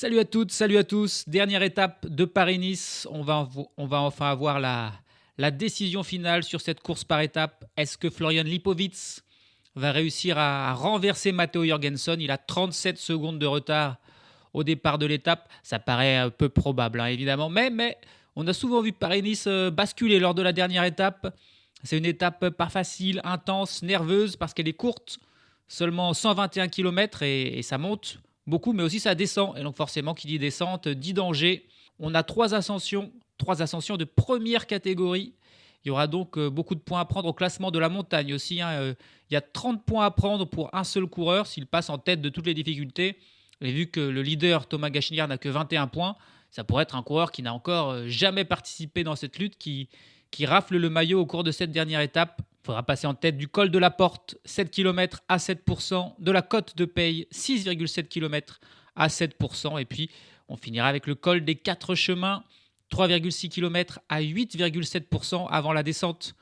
Salut à toutes, salut à tous. Dernière étape de Paris-Nice. On va enfin avoir la décision finale sur cette course par étape. Est-ce que Florian Lipowitz va réussir à renverser Matteo Jorgensen? Il a 37 secondes de retard au départ de l'étape. Ça paraît un peu probable, évidemment. Mais on a souvent vu Paris-Nice basculer lors de la dernière étape. C'est une étape pas facile, intense, nerveuse parce qu'elle est courte. Seulement 121 km et ça monte beaucoup, mais aussi ça descend. Et donc forcément, qui dit descente, dit danger. On a trois ascensions de première catégorie. Il y aura donc beaucoup de points à prendre au classement de la montagne aussi. Il y a 30 points à prendre pour un seul coureur s'il passe en tête de toutes les difficultés. Et vu que le leader, Thomas Gachinière, n'a que 21 points, ça pourrait être un coureur qui n'a encore jamais participé dans cette lutte, qui rafle le maillot au cours de cette dernière étape. Il faudra passer en tête du col de la Porte, 7 km à 7%, de la Côte de Peille, 6,7 km à 7%. Et puis, on finira avec le col des 4 chemins, 3,6 km à 8,7% avant la descente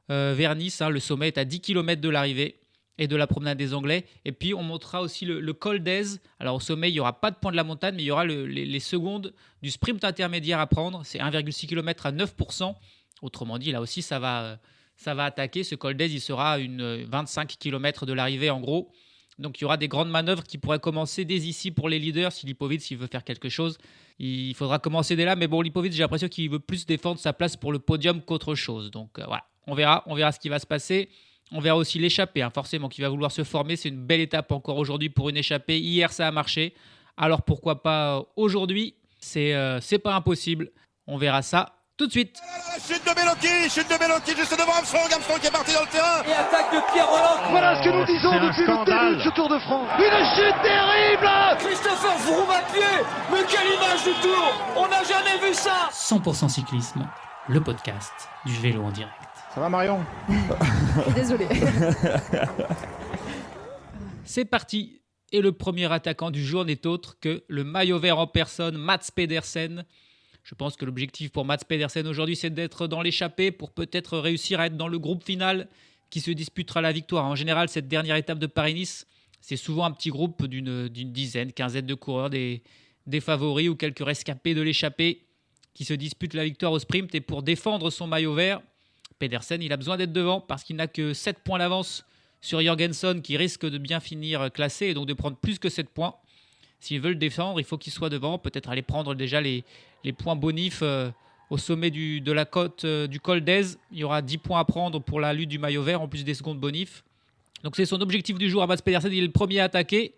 vers Nice. Le sommet est à 10 km de l'arrivée et de la promenade des Anglais. Et puis, on montera aussi le col d'Aise. Alors, au sommet, il n'y aura pas de point de la montagne, mais il y aura les secondes du sprint intermédiaire à prendre. C'est 1,6 km à 9%. Autrement dit, là aussi, ça va attaquer. Ce col d'Aise, il sera à une 25 km de l'arrivée en gros. Donc il y aura des grandes manœuvres qui pourraient commencer dès ici pour les leaders. Si Lipowitz veut faire quelque chose, il faudra commencer dès là. Mais bon, Lipowitz, j'ai l'impression qu'il veut plus défendre sa place pour le podium qu'autre chose. Donc voilà, on verra ce qui va se passer. On verra aussi l'échappée, forcément, qui va vouloir se former. C'est une belle étape encore aujourd'hui pour une échappée. Hier, ça a marché. Alors pourquoi pas aujourd'hui? C'est pas impossible. On verra ça tout de suite. Chute de Bellocchi, juste devant Armstrong qui est parti dans le terrain. Et attaque de Pierre Rolland. Voilà ce que nous disons depuis le début de ce Tour de France. Une chute terrible. Christopher Froome à pied. Mais quelle image du Tour. On n'a jamais vu ça. 100% cyclisme, le podcast du vélo en direct. Ça va Marion? Désolé. C'est parti. Et le premier attaquant du jour n'est autre que le maillot vert en personne, Mats Pedersen. Je pense que l'objectif pour Mats Pedersen aujourd'hui, c'est d'être dans l'échappée pour peut-être réussir à être dans le groupe final qui se disputera la victoire. En général, cette dernière étape de Paris-Nice, c'est souvent un petit groupe d'une dizaine, quinzaine de coureurs, des favoris ou quelques rescapés de l'échappée qui se disputent la victoire au sprint. Et pour défendre son maillot vert, Pedersen, il a besoin d'être devant parce qu'il n'a que 7 points d'avance sur Jorgensen qui risque de bien finir classé et donc de prendre plus que 7 points. S'il veut le défendre, il faut qu'il soit devant, peut-être aller prendre déjà les points bonifs au sommet de la côte du col d'Aise. Il y aura 10 points à prendre pour la lutte du maillot vert, en plus des secondes bonifs. Donc c'est son objectif du jour à Mats Pedersen, il est le premier à attaquer,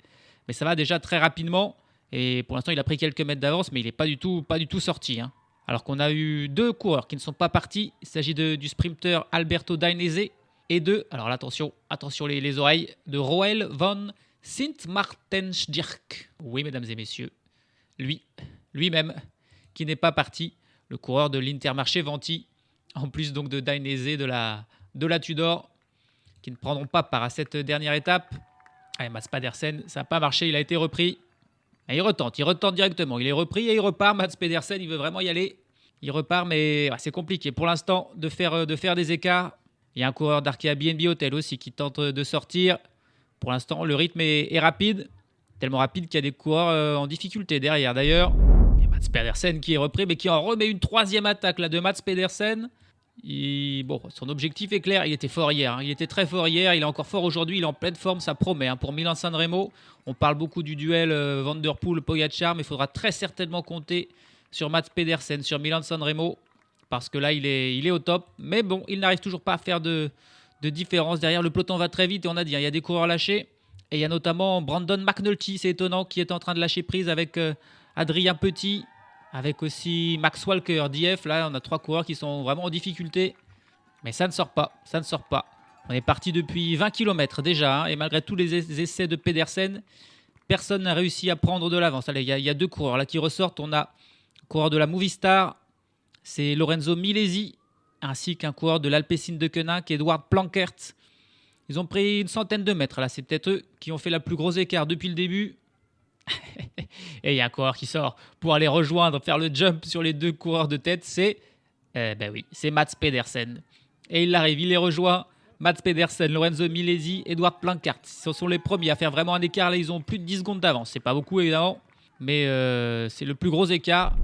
mais ça va déjà très rapidement. Et pour l'instant, il a pris quelques mètres d'avance, mais il n'est pas du tout sorti. Alors qu'on a eu 2 coureurs qui ne sont pas partis. Il s'agit du sprinter Alberto Dainese et alors là, attention les oreilles, de Roel van Sint-Maartensdijk. Oui, mesdames et messieurs, lui-même, qui n'est pas parti, le coureur de l'Intermarché Venti, en plus donc de Dainese de la Tudor, qui ne prendront pas part à cette dernière étape. Allez, Mats Pedersen, ça n'a pas marché, il a été repris. Et il retente directement, il est repris et il repart. Mats Pedersen, il veut vraiment y aller. Il repart, mais c'est compliqué pour l'instant de faire des écarts. Il y a un coureur d'Arkea BNB Hotel aussi qui tente de sortir. Pour l'instant, le rythme est rapide, tellement rapide qu'il y a des coureurs en difficulté derrière. D'ailleurs, il y a Mats Pedersen qui est repris, mais qui en remet une 3e attaque là, de Mats Pedersen. Son objectif est clair, il était fort hier, il était très fort hier, il est encore fort aujourd'hui, il est en pleine forme, ça promet. Pour Milan-San Remo, on parle beaucoup du duel Van Der Poel-Pogačar, mais il faudra très certainement compter sur Mats Pedersen, sur Milan-San Remo, parce que là, il est au top. Mais bon, il n'arrive toujours pas à faire de différence. Derrière, le peloton va très vite et on a dit, il y a des coureurs lâchés. Et il y a notamment Brandon McNulty, c'est étonnant, qui est en train de lâcher prise avec Adrien Petit, avec aussi Max Walker d'IF. Là, on a 3 coureurs qui sont vraiment en difficulté. Mais ça ne sort pas. On est parti depuis 20 km déjà. Et malgré tous les essais de Pedersen, personne n'a réussi à prendre de l'avance. Allez, il y a 2 coureurs là qui ressortent. On a un coureur de la Movistar, c'est Lorenzo Milesi, ainsi qu'un coureur de l'Alpecin de Koenig, Edward Plankert. Ils ont pris une centaine de mètres. Là, c'est peut-être eux qui ont fait la plus grosse écart depuis le début. Et il y a un coureur qui sort pour aller rejoindre, faire le jump sur les 2 coureurs de tête. C'est Mats Pedersen. Et il arrive, il les rejoint. Mats Pedersen, Lorenzo Milesi, Edward Plankert. Ce sont les premiers à faire vraiment un écart. Là, ils ont plus de 10 secondes d'avance. C'est pas beaucoup, évidemment. Mais c'est le plus gros écart.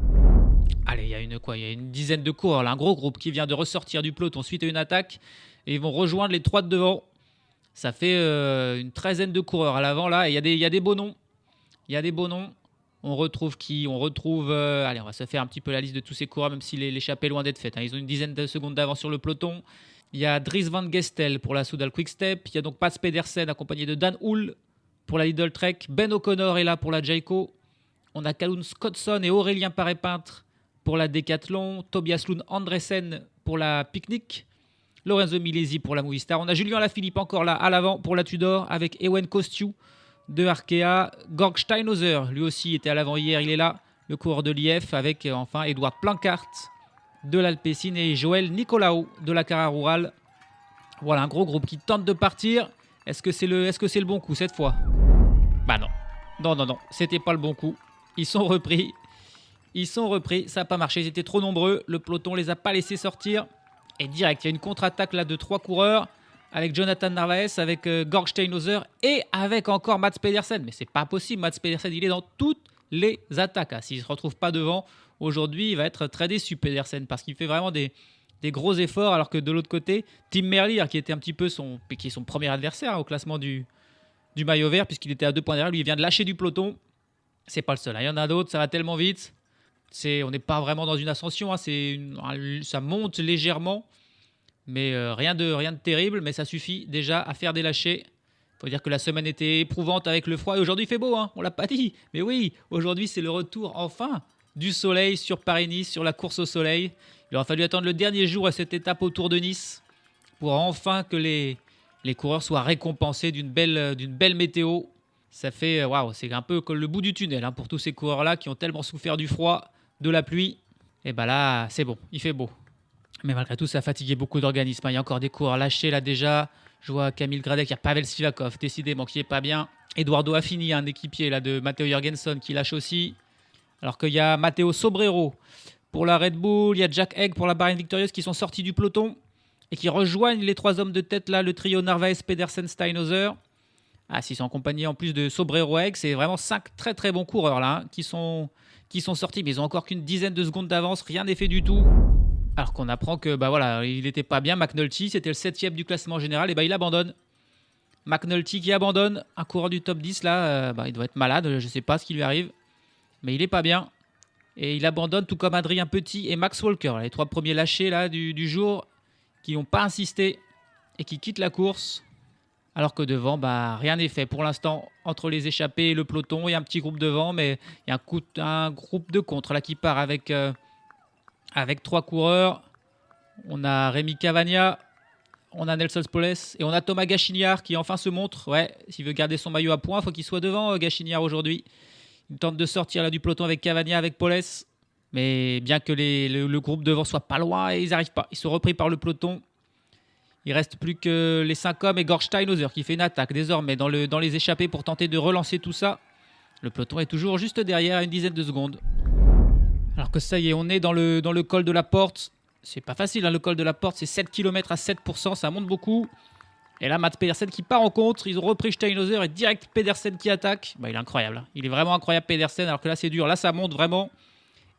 Allez, il y a une dizaine de coureurs, là, un gros groupe qui vient de ressortir du peloton suite à une attaque. Et ils vont rejoindre les 3 de devant. Ça fait une 13aine de coureurs à l'avant, là. Et il y a des beaux noms. Il y a des beaux noms. On retrouve qui? On retrouve... allez, on va se faire un petit peu la liste de tous ces coureurs, même si l'échappée est loin d'être faite. Hein. Ils ont une dizaine de secondes d'avance sur le peloton. Il y a Dries Van Gestel pour la Soudal Quick-Step. Il y a donc Mats Pedersen accompagné de Dan Hull pour la Lidl Trek. Ben O'Connor est là pour la Jayco. On a Callum Scottson et Aurélien Paré-Peintre pour la Decathlon. Tobias Lund Andresen pour la Picnic. Lorenzo Milesi pour la Movistar. On a Julien Alaphilippe encore là à l'avant pour la Tudor avec Ewen Kosciu de Arkea. Georg Steinhauser, lui aussi était à l'avant hier, il est là, le coureur de l'IF, avec enfin Edouard Plancart de l'Alpecin et Joël Nicolaou de la Cara Rural. Voilà un gros groupe qui tente de partir. Est-ce que c'est le bon coup cette fois? Bah non, c'était pas le bon coup. Ils sont repris, ça n'a pas marché, ils étaient trop nombreux, le peloton les a pas laissés sortir. Et direct, il y a une contre-attaque là de 3 coureurs avec Jonathan Narvaez, avec Georg Steinhauser et avec encore Mats Pedersen. Mais c'est pas possible, Mats Pedersen, il est dans toutes les attaques. Ah, s'il ne se retrouve pas devant, aujourd'hui, il va être très déçu, Pedersen, parce qu'il fait vraiment des gros efforts, alors que de l'autre côté, Tim Merlier, qui était un petit peu son premier adversaire au classement du maillot vert, puisqu'il était à 2 points derrière, lui, il vient de lâcher du peloton. C'est pas le seul, hein. Il y en a d'autres, ça va tellement vite. On n'est pas vraiment dans une ascension, hein. Ça monte légèrement, mais rien de terrible, mais ça suffit déjà à faire des lâchers. Il faut dire que la semaine était éprouvante avec le froid, et aujourd'hui il fait beau, hein. On l'a pas dit, mais oui, aujourd'hui c'est le retour enfin du soleil sur Paris-Nice, sur la course au soleil. Il aura fallu attendre le dernier jour à cette étape autour de Nice pour enfin que les coureurs soient récompensés d'une belle météo. Ça fait, waouh, c'est un peu comme le bout du tunnel, hein, pour tous ces coureurs-là qui ont tellement souffert du froid, de la pluie. Et bah là, c'est bon, il fait beau. Mais malgré tout, ça a fatigué beaucoup d'organismes. Il y a encore des coureurs lâchés là déjà. Je vois Kamil Gradek, il y a Pavel Sivakov, décidément, qui n'est pas bien. Eduardo Affini, un équipier là, de Matteo Jorgensen, qui lâche aussi. Alors qu'il y a Matteo Sobrero pour la Red Bull, il y a Jack Egg pour la Bahrain Victorious qui sont sortis du peloton et qui rejoignent les 3 hommes de tête là, le trio Narvaez, Pedersen, Steinhauser. Ah, s'ils sont en compagnie en plus de Sobrero Egg, c'est vraiment 5 très très bons coureurs là, hein, qui sont sortis, mais ils ont encore qu'une dizaine de secondes d'avance, rien n'est fait du tout. Alors qu'on apprend que bah voilà, il n'était pas bien, McNulty, c'était le 7e du classement général, et bah il abandonne. McNulty qui abandonne, un coureur du top 10 là, il doit être malade, je ne sais pas ce qui lui arrive, mais il n'est pas bien. Et il abandonne, tout comme Adrien Petit et Max Walker, les 3 premiers lâchés là, du jour, qui n'ont pas insisté et qui quittent la course. Alors que devant, rien n'est fait pour l'instant entre les échappés et le peloton. Il y a un petit groupe devant, mais il y a un groupe de contre là, qui part avec 3 coureurs. On a Rémi Cavagna, on a Nelson Spoles et on a Thomas Gachignard qui enfin se montre. Ouais, s'il veut garder son maillot à points, il faut qu'il soit devant, Gachignard, aujourd'hui. Il tente de sortir là, du peloton avec Cavagna, avec Poles. Mais bien que le groupe devant soit pas loin, ils n'arrivent pas. Ils sont repris par le peloton. Il ne reste plus que les 5 hommes et Georg Steinhauser qui fait une attaque désormais dans les échappées pour tenter de relancer tout ça. Le peloton est toujours juste derrière à une dizaine de secondes. Alors que ça y est, on est dans le col de la Porte. C'est pas facile, hein, le col de la Porte, c'est 7 km à 7%, ça monte beaucoup. Et là, Mats Pedersen qui part en contre. Ils ont repris Steinhauser et direct Pedersen qui attaque. Il est incroyable. Il est vraiment incroyable, Pedersen, alors que là, c'est dur. Là, ça monte vraiment.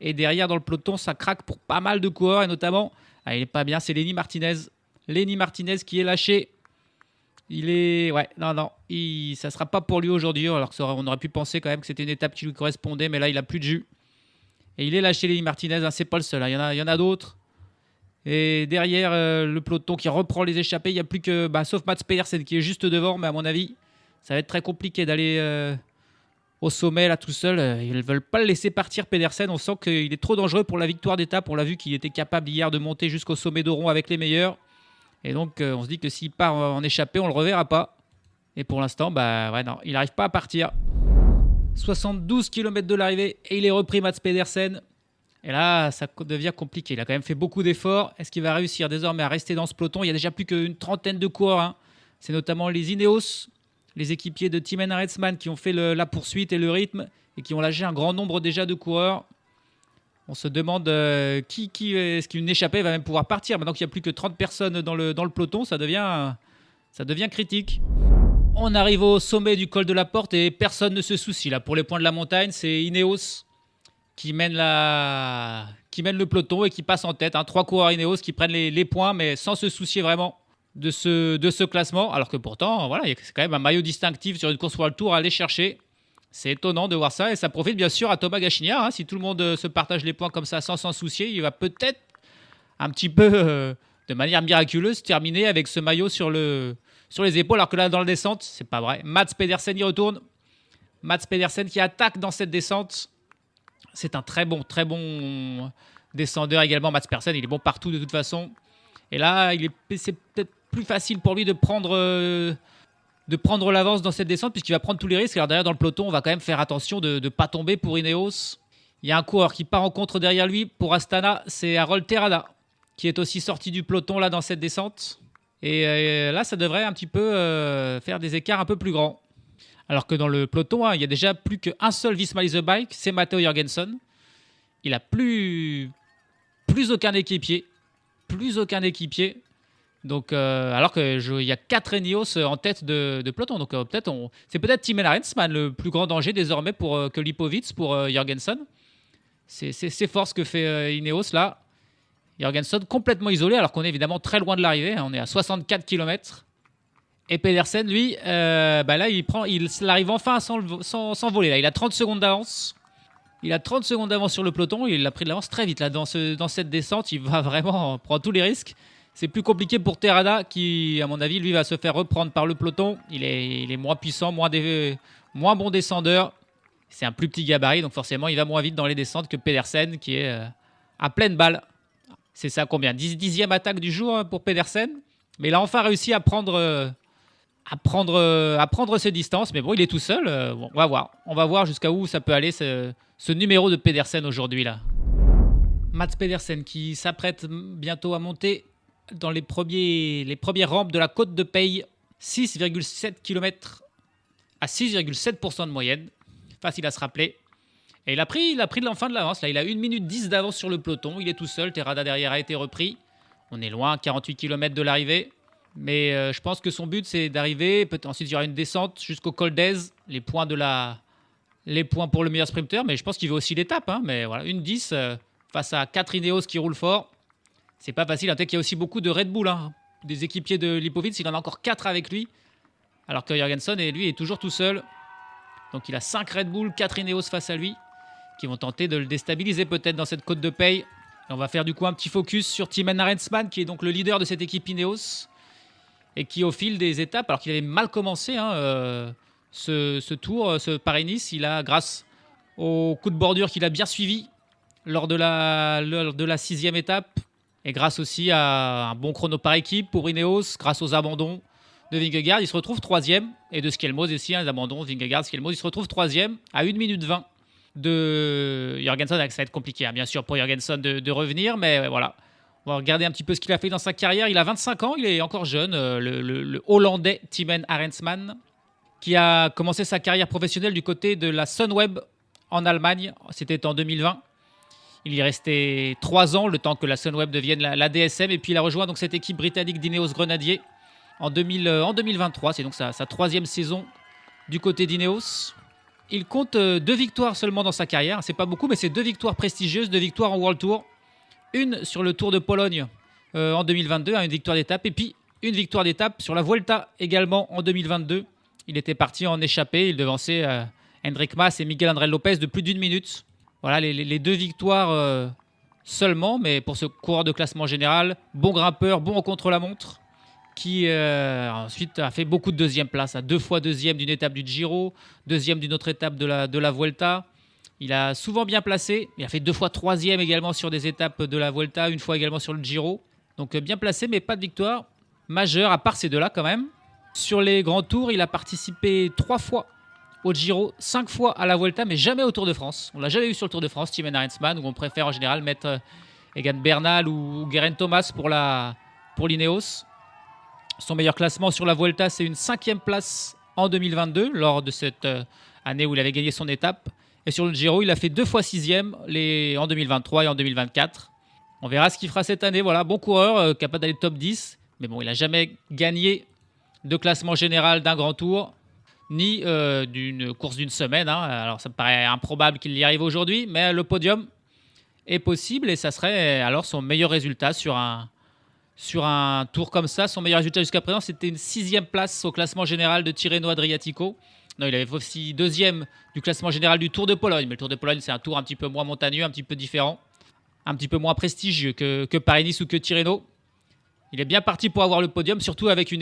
Et derrière, dans le peloton, ça craque pour pas mal de coureurs. Et notamment, il est pas bien, c'est Lenny Martinez. Lenny Martinez qui est lâché. Il est... Ouais, non. Ça sera pas pour lui aujourd'hui. Alors qu'on aurait pu penser quand même que c'était une étape qui lui correspondait. Mais là, il a plus de jus. Et il est lâché, Lenny Martinez. Hein, c'est pas le seul. Hein. Il y en a d'autres. Et derrière, le peloton qui reprend les échappées. Il n'y a plus que... sauf Mats Pedersen qui est juste devant. Mais à mon avis, ça va être très compliqué d'aller au sommet là tout seul. Ils ne veulent pas le laisser partir, Pedersen. On sent qu'il est trop dangereux pour la victoire d'étape. On l'a vu qu'il était capable hier de monter jusqu'au sommet d'Oron avec les meilleurs. Et donc, on se dit que s'il part en échappée, on ne le reverra pas. Et pour l'instant, non, il n'arrive pas à partir. 72 km de l'arrivée et il est repris, Mats Pedersen. Et là, ça devient compliqué. Il a quand même fait beaucoup d'efforts. Est-ce qu'il va réussir désormais à rester dans ce peloton? Il y a déjà plus qu'une trentaine de coureurs. Hein. C'est notamment les Ineos, les équipiers de Tim Henrichsman qui ont fait la poursuite et le rythme et qui ont lâché un grand nombre déjà de coureurs. On se demande est-ce qu'une échappée va même pouvoir partir. Maintenant qu'il n'y a plus que 30 personnes dans le peloton, ça devient critique. On arrive au sommet du col de la Porte et personne ne se soucie. Là, pour les points de la montagne, c'est Ineos qui mène le peloton et qui passe en tête. 3 coureurs Ineos qui prennent les points, mais sans se soucier vraiment de ce classement. Alors que pourtant, voilà, c'est quand même un maillot distinctif sur une course World Tour à aller chercher. C'est étonnant de voir ça et ça profite bien sûr à Thomas Gachinard. Si tout le monde se partage les points comme ça sans s'en soucier, il va peut-être un petit peu, de manière miraculeuse, terminer avec ce maillot sur les épaules. Alors que là, dans la descente, c'est pas vrai. Mats Pedersen y retourne. Mats Pedersen qui attaque dans cette descente. C'est un très bon descendeur également. Mats Pedersen, il est bon partout de toute façon. Et là, c'est peut-être plus facile pour lui de prendre l'avance dans cette descente puisqu'il va prendre tous les risques. Alors derrière, dans le peloton, on va quand même faire attention de ne pas tomber pour Ineos. Il y a un coureur qui part en contre derrière lui. Pour Astana, c'est Harold Terrada qui est aussi sorti du peloton là dans cette descente. Et là, ça devrait un petit peu faire des écarts un peu plus grands. Alors que dans le peloton, il y a déjà plus qu'un seul Visma Lease the Bike, c'est Matteo Jorgensen. Il n'a plus aucun équipier. Donc, alors qu'il y a 4 Ineos en tête de peloton. Donc c'est peut-être Thymen Arensman le plus grand danger désormais que Lipovic pour Jorgensen. C'est fort ce que fait Ineos là. Jorgensen complètement isolé alors qu'on est évidemment très loin de l'arrivée. On est à 64 km. Et Pedersen, lui, là, il arrive enfin à s'envoler. Là, il a 30 secondes d'avance. Il a 30 secondes d'avance sur le peloton. Il a pris de l'avance très vite là, dans cette descente. Il va vraiment prendre tous les risques. C'est plus compliqué pour Terrada qui, à mon avis, lui, va se faire reprendre par le peloton. Il est moins puissant, moins bon descendeur. C'est un plus petit gabarit, donc forcément, il va moins vite dans les descentes que Pedersen qui est à pleine balle. C'est ça combien 10e attaque du jour pour Pedersen. Mais il a enfin réussi à prendre ses distances. Mais bon, il est tout seul. On va voir. On va voir jusqu'à où ça peut aller ce numéro de Pedersen aujourd'hui là. Mats Pedersen qui s'apprête bientôt à monter dans les premières rampes de la côte de Peille. 6,7 km à 6,7% de moyenne. Facile à se rappeler. Et il a pris l'enfant de l'avance. Là, il a 1 minute 10 d'avance sur le peloton. Il est tout seul. Terrada derrière a été repris. On est loin, 48 km de l'arrivée. Mais je pense que son but, c'est d'arriver. Ensuite, il y aura une descente jusqu'au col d'Aise. Les points pour le meilleur sprinter. Mais je pense qu'il veut aussi l'étape. Mais voilà, 1,10 face à 4 Ineos qui roulent fort. C'est pas facile. Peut-être qu'il y a aussi beaucoup de Red Bull. Des équipiers de Lipovic. Il en a encore 4 avec lui. Alors que Jorgensen, lui, est toujours tout seul. Donc, il a 5 Red Bull, 4 Ineos face à lui, qui vont tenter de le déstabiliser peut-être dans cette côte de Peille. Et on va faire du coup un petit focus sur Thymen Arensman, qui est donc le leader de cette équipe Ineos, et qui au fil des étapes, alors qu'il avait mal commencé ce tour, ce Paris-Nice, il a, grâce au coup de bordure qu'il a bien suivi lors de la 6e étape, et grâce aussi à un bon chrono par équipe pour Ineos, grâce aux abandons de Vingegaard, il se retrouve 3e, et de Skelmos aussi, les abandons, Vingegaard, Skelmos, il se retrouve 3e à 1 minute 20 de Jorgensen. Ça va être compliqué, bien sûr, pour Jorgensen de revenir, mais voilà. On va regarder un petit peu ce qu'il a fait dans sa carrière. Il a 25 ans, il est encore jeune, le Hollandais Thymen Arensman, qui a commencé sa carrière professionnelle du côté de la Sunweb en Allemagne. C'était en 2020. Il y est resté 3 ans, le temps que la Sunweb devienne la DSM, et puis il a rejoint donc cette équipe britannique d'Ineos Grenadier en 2023. C'est donc sa 3e saison du côté d'Ineos. Il compte 2 victoires seulement dans sa carrière. C'est pas beaucoup, mais c'est 2 victoires prestigieuses, 2 victoires en World Tour. Une sur le Tour de Pologne en 2022, une victoire d'étape. Et puis une victoire d'étape sur la Vuelta également en 2022. Il était parti en échappée. Il devançait Enric Mas et Miguel André Lopez de plus d'1 minute. Voilà les 2 victoires seulement. Mais pour ce coureur de classement général, bon grimpeur, bon en contre-la-montre, qui ensuite a fait beaucoup de deuxième place, à 2 fois deuxième d'une étape du Giro, deuxième d'une autre étape de la Vuelta. Il a souvent bien placé. Il a fait 2 fois troisième également sur des étapes de la Vuelta, 1 fois également sur le Giro. Donc bien placé, mais pas de victoire majeure, à part ces 2-là quand même. Sur les grands tours, il a participé 3 fois au Giro, 5 fois à la Vuelta, mais jamais au Tour de France. On l'a jamais eu sur le Tour de France, Thymen Arensman, où on préfère en général mettre Egan Bernal ou Geraint Thomas pour l'Ineos. Son meilleur classement sur la Vuelta, c'est une 5e place en 2022, lors de cette année où il avait gagné son étape. Et sur le Giro, il a fait 2 fois 6e en 2023 et en 2024. On verra ce qu'il fera cette année. Voilà, bon coureur, capable d'aller top 10. Mais bon, il n'a jamais gagné de classement général d'un grand tour, ni d'une course d'une semaine. Alors ça me paraît improbable qu'il y arrive aujourd'hui, mais le podium est possible et ça serait alors son meilleur résultat sur un tour comme ça. Son meilleur résultat jusqu'à présent, c'était une 6e place au classement général de Tirreno Adriatico. Non, il avait aussi 2e du classement général du Tour de Pologne. Mais le Tour de Pologne, c'est un tour un petit peu moins montagneux, un petit peu différent, un petit peu moins prestigieux que Paris-Nice ou que Tirreno. Il est bien parti pour avoir le podium, surtout avec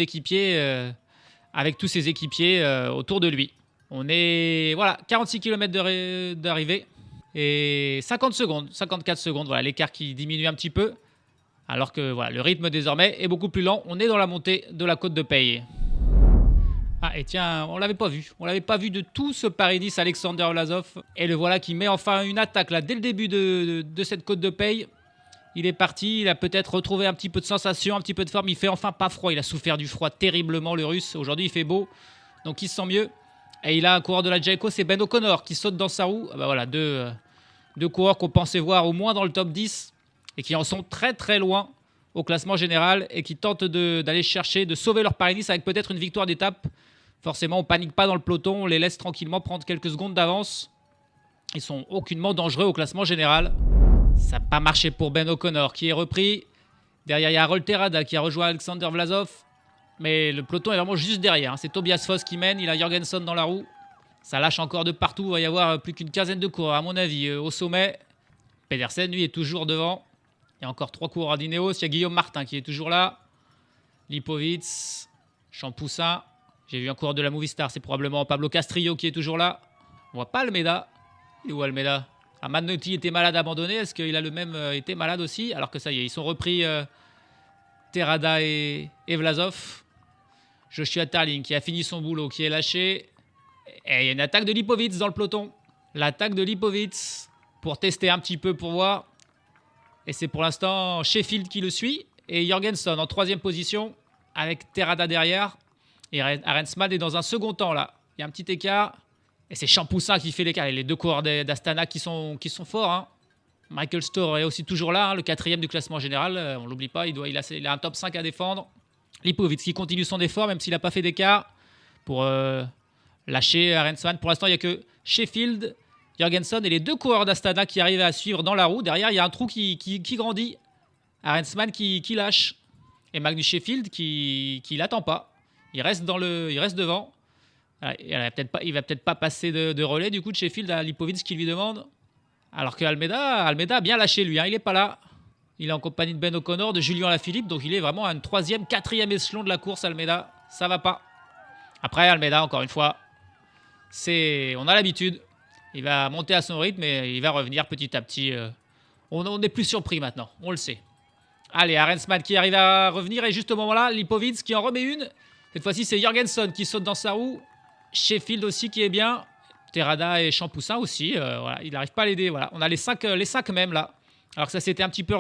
avec tous ses équipiers autour de lui. On est 46 km d'arrivée et 54 secondes. Voilà, l'écart qui diminue un petit peu. Alors que le rythme désormais est beaucoup plus lent. On est dans la montée de la côte de Peille. Ah, et tiens, on l'avait pas vu. On l'avait pas vu de tout ce Paris-Nice, Alexander Vlasov. Et le voilà qui met enfin une attaque là dès le début de cette côte de Peille. Il est parti, il a peut-être retrouvé un petit peu de sensation, un petit peu de forme. Il fait enfin pas froid. Il a souffert du froid terriblement, le Russe. Aujourd'hui, il fait beau, donc il se sent mieux. Et il a un coureur de la Jayco, c'est Ben O'Connor qui saute dans sa roue. Ah bah voilà, deux coureurs qu'on pensait voir au moins dans le top 10 et qui en sont très très loin au classement général et qui tentent d'aller chercher, de sauver leur Paris-Nice avec peut-être une victoire d'étape. Forcément, on panique pas dans le peloton, on les laisse tranquillement prendre quelques secondes d'avance. Ils sont aucunement dangereux au classement général. Ça n'a pas marché pour Ben O'Connor qui est repris. Derrière, il y a Harold Terrada qui a rejoint Alexander Vlasov. Mais le peloton est vraiment juste derrière. C'est Tobias Foss qui mène, il a Jorgensen dans la roue. Ça lâche encore de partout, il va y avoir plus qu'une quinzaine de coureurs à mon avis au sommet. Pedersen, lui, est toujours devant. Il y a encore 3 coureurs d'Ineos. Il y a Guillaume Martin qui est toujours là. Lipovitz, Champoussin. J'ai vu un coureur de la Movistar, c'est probablement Pablo Castrillo qui est toujours là. On voit pas Almeida. Il est où Almeida? Manotti était malade, abandonné. Est-ce qu'il a le même été malade aussi? Alors que ça y est, ils sont repris Terrada et Vlasov. Joshua Tarling qui a fini son boulot, qui est lâché. Et il y a une attaque de Lipovitz dans le peloton. L'attaque de Lipovitz pour tester un petit peu, pour voir. Et c'est pour l'instant Sheffield qui le suit. Et Jorgensen en 3e position avec Terrada derrière. Et Arensman est dans un second temps là. Il y a un petit écart. Et c'est Champoussin qui fait l'écart. Et les 2 coureurs d'Astana qui sont forts. Michael Storer est aussi toujours là, le 4e du classement général. On ne l'oublie pas, il a un top 5 à défendre. Lipovitz qui continue son effort, même s'il n'a pas fait d'écart, pour lâcher Arensman. Pour l'instant, il n'y a que Sheffield, Jorgensen et les 2 coureurs d'Astana qui arrivent à suivre dans la roue. Derrière, il y a un trou qui grandit. Arensman qui lâche. Et Magnus Sheffield qui l'attend pas. Il reste devant. Il va peut-être pas passer de relais du coup de Sheffield à Lipovitz qui lui demande. Alors que Almeida a bien lâché lui. Il n'est pas là. Il est en compagnie de Ben O'Connor, de Julien Lafilippe. Donc il est vraiment à une 3e, 4e échelon de la course, Almeida. Ça va pas. Après, Almeida, encore une fois, on a l'habitude. Il va monter à son rythme et il va revenir petit à petit. On n'est plus surpris maintenant. On le sait. Allez, Arensman qui arrive à revenir. Et juste au moment-là, Lipovitz qui en remet une. Cette fois-ci, c'est Jorgensen qui saute dans sa roue. Sheffield aussi qui est bien. Terrada et Champoussin aussi. Il n'arrive pas à l'aider. Voilà. On a les 5 même là. Alors que ça s'était un petit peu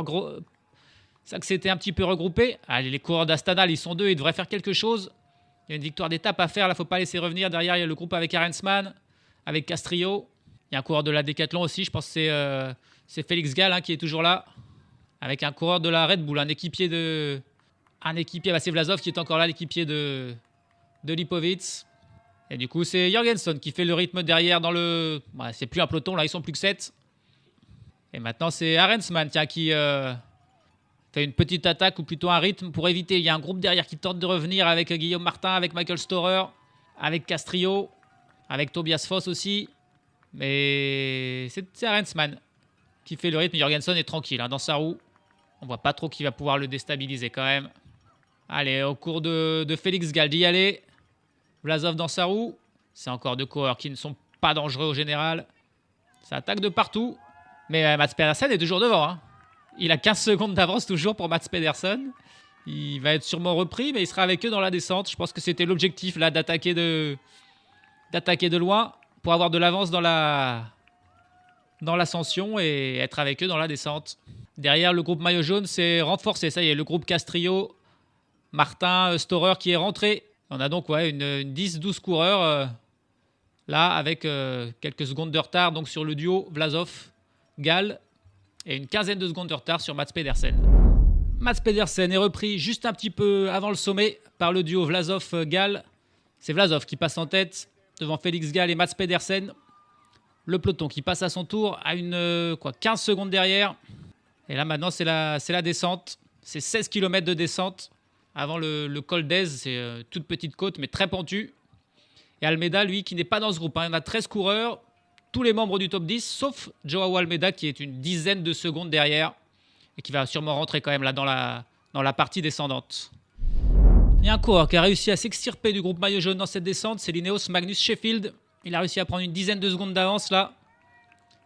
regroupé. Allez, les coureurs d'Astana, ils sont 2. Ils devraient faire quelque chose. Il y a une victoire d'étape à faire. Il ne faut pas laisser revenir. Derrière, il y a le groupe avec Arensman, avec Castrillo. Il y a un coureur de la Decathlon aussi. Je pense que c'est Félix Gall qui est toujours là. Avec un coureur de la Red Bull. Un équipier, c'est Vlasov qui est encore là, l'équipier de Lipovitz. Et du coup, c'est Jorgensen qui fait le rythme derrière dans le... c'est plus un peloton, là, ils sont plus que 7. Et maintenant, c'est Arensman qui fait une petite attaque, ou plutôt un rythme pour éviter. Il y a un groupe derrière qui tente de revenir avec Guillaume Martin, avec Michael Storer, avec Castrillo, avec Tobias Foss aussi. Mais c'est Arensman qui fait le rythme. Jorgensen est tranquille dans sa roue. On voit pas trop qui va pouvoir le déstabiliser quand même. Allez, au cours de Félix Gall d'y aller. Vlasov dans sa roue. C'est encore 2 coureurs qui ne sont pas dangereux au général. Ça attaque de partout. Mais Mats Pedersen est toujours devant. Il a 15 secondes d'avance toujours pour Mats Pedersen. Il va être sûrement repris, mais il sera avec eux dans la descente. Je pense que c'était l'objectif là d'attaquer de loin pour avoir de l'avance dans l'ascension et être avec eux dans la descente. Derrière, le groupe maillot jaune s'est renforcé. Ça y est, le groupe Castrillo, Martin, Storer qui est rentré. On a donc une 10-12 coureurs là avec quelques secondes de retard donc sur le duo Vlasov-Gall et une quinzaine de secondes de retard sur Mats Pedersen. Mats Pedersen est repris juste un petit peu avant le sommet par le duo Vlasov-Gall. C'est Vlasov qui passe en tête devant Félix Gall et Mats Pedersen. Le peloton qui passe à son tour à 15 secondes derrière. Et là maintenant c'est la descente. C'est 16 km de descente avant le col d'Ez. C'est toute petite côte mais très pentue. Et Almeida, lui, qui n'est pas dans ce groupe. Il y en a 13 coureurs, tous les membres du top 10, sauf Joao Almeida qui est une dizaine de secondes derrière et qui va sûrement rentrer quand même là dans la partie descendante. Il y a un coureur qui a réussi à s'extirper du groupe maillot jaune dans cette descente, c'est l'Ineos Magnus Sheffield. Il a réussi à prendre une dizaine de secondes d'avance là.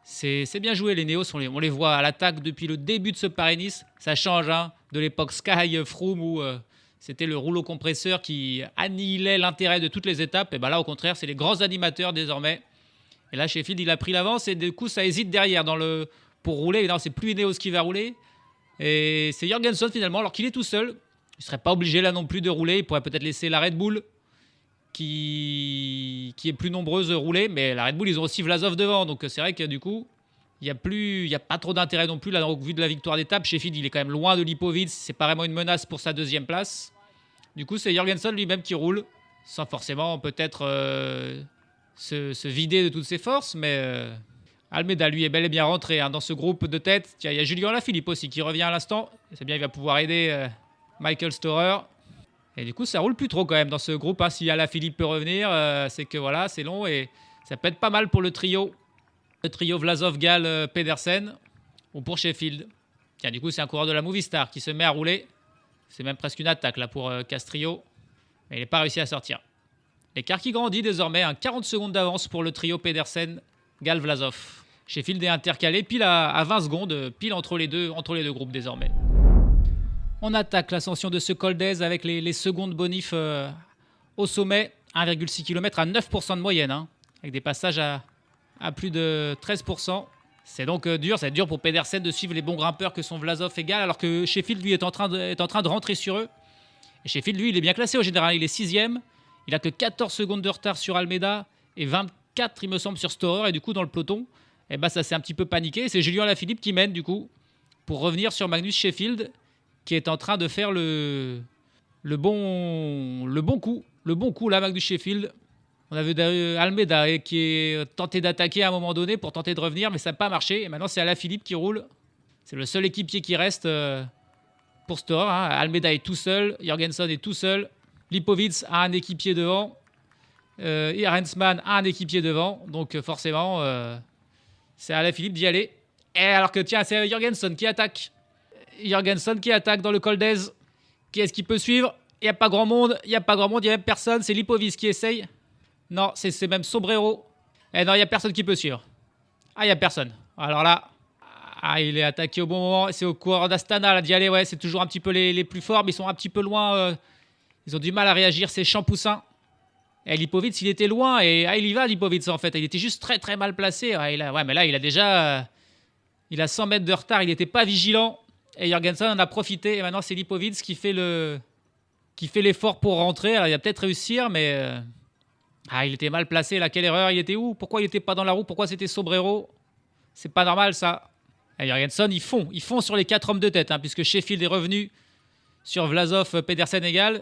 C'est bien joué les Ineos, on les voit à l'attaque depuis le début de ce Paris-Nice. Ça change de l'époque Sky, Froome où c'était le rouleau compresseur qui annihilait l'intérêt de toutes les étapes. Et bien là au contraire c'est les grands animateurs désormais. Et là Sheffield il a pris l'avance et du coup ça hésite derrière pour rouler. Et non, c'est plus Ineos qui va rouler. Et c'est Jorgenson finalement alors qu'il est tout seul. Il ne serait pas obligé là non plus de rouler. Il pourrait peut-être laisser la Red Bull qui est plus nombreuse rouler. Mais la Red Bull, ils ont aussi Vlasov devant. Donc c'est vrai que du coup, il n'y a pas trop d'intérêt non plus. Là, au vu de la victoire d'étape, Sheffield, il est quand même loin de Lipovic. C'est pas vraiment une menace pour sa deuxième place. Du coup, c'est Jorgenson lui-même qui roule. Sans forcément peut-être se vider de toutes ses forces. Mais Almeida, lui, est bel et bien rentré dans ce groupe de tête. Tiens, il y a Julien Alaphilippe aussi qui revient à l'instant. C'est bien, il va pouvoir aider Michael Storer. Et du coup, ça roule plus trop quand même dans ce groupe. Si Alaphilippe peut revenir, c'est que voilà, c'est long et ça peut être pas mal pour le trio. Le trio Vlasov, Gall, Pedersen ou pour Sheffield. Tiens, du coup, c'est un coureur de la Movistar qui se met à rouler. C'est même presque une attaque là pour Castrillo. Mais il n'est pas réussi à sortir. L'écart qui grandit désormais, 40 secondes d'avance pour le trio Pedersen, Gall, Vlasov. Sheffield est intercalé pile à 20 secondes, pile entre les deux groupes désormais. On attaque l'ascension de ce col d'Ez avec les secondes bonifs au sommet. 1,6 km à 9% de moyenne, avec des passages à plus de 13%. C'est donc dur, c'est dur pour Pedersen de suivre les bons grimpeurs que sont Vlasov et Gall, alors que Sheffield, lui, est en train de rentrer sur eux. Et Sheffield, lui, il est bien classé au général, il est 6e. Il a que 14 secondes de retard sur Almeida et 24, il me semble, sur Storer. Et du coup, dans le peloton, ça s'est un petit peu paniqué. C'est Julien Alaphilippe qui mène, du coup, pour revenir sur Magnus Sheffield, qui est en train de faire le bon coup là, Magnus Sheffield. On avait Almeida qui est tenté d'attaquer à un moment donné pour tenter de revenir, mais ça n'a pas marché. Et maintenant, c'est Alaphilippe qui roule. C'est le seul équipier qui reste pour Storer. Almeida est tout seul, Jorgenson est tout seul, Lipovic a un équipier devant, et Arensman a un équipier devant. Donc forcément, c'est Alaphilippe d'y aller. Et alors que tiens, c'est Jorgenson qui attaque. Jorgenson qui attaque dans le col d'Ez. Qui est-ce qui peut suivre? Il n'y a pas grand monde, il n'y a même personne. C'est Lipovic qui essaye. Non, c'est même Sombrero. Et non, il n'y a personne qui peut suivre. Il n'y a personne. Alors là, il est attaqué au bon moment. C'est au coureur d'Astana d'y aller. Ouais, c'est toujours un petit peu les plus forts, mais ils sont un petit peu loin. Ils ont du mal à réagir, c'est Champoussin. Et Lipovic, il était loin. Et il y va, Lipovic, en fait. Il était juste très, très mal placé. Mais là, il a déjà... il a 100 mètres de retard. Il n'était pas vigilant. Et Jorgenson en a profité. Et maintenant, c'est Lipovic qui fait l'effort pour rentrer. Alors, il va peut-être réussir, mais... il était mal placé. Là, quelle erreur. Il était où? Pourquoi il n'était pas dans la roue? Pourquoi c'était Sombrero? C'est pas normal, ça. Et Jorgenson, ils font sur les 4 hommes de tête, puisque Sheffield est revenu sur Vlasov, Pedersen et Gall.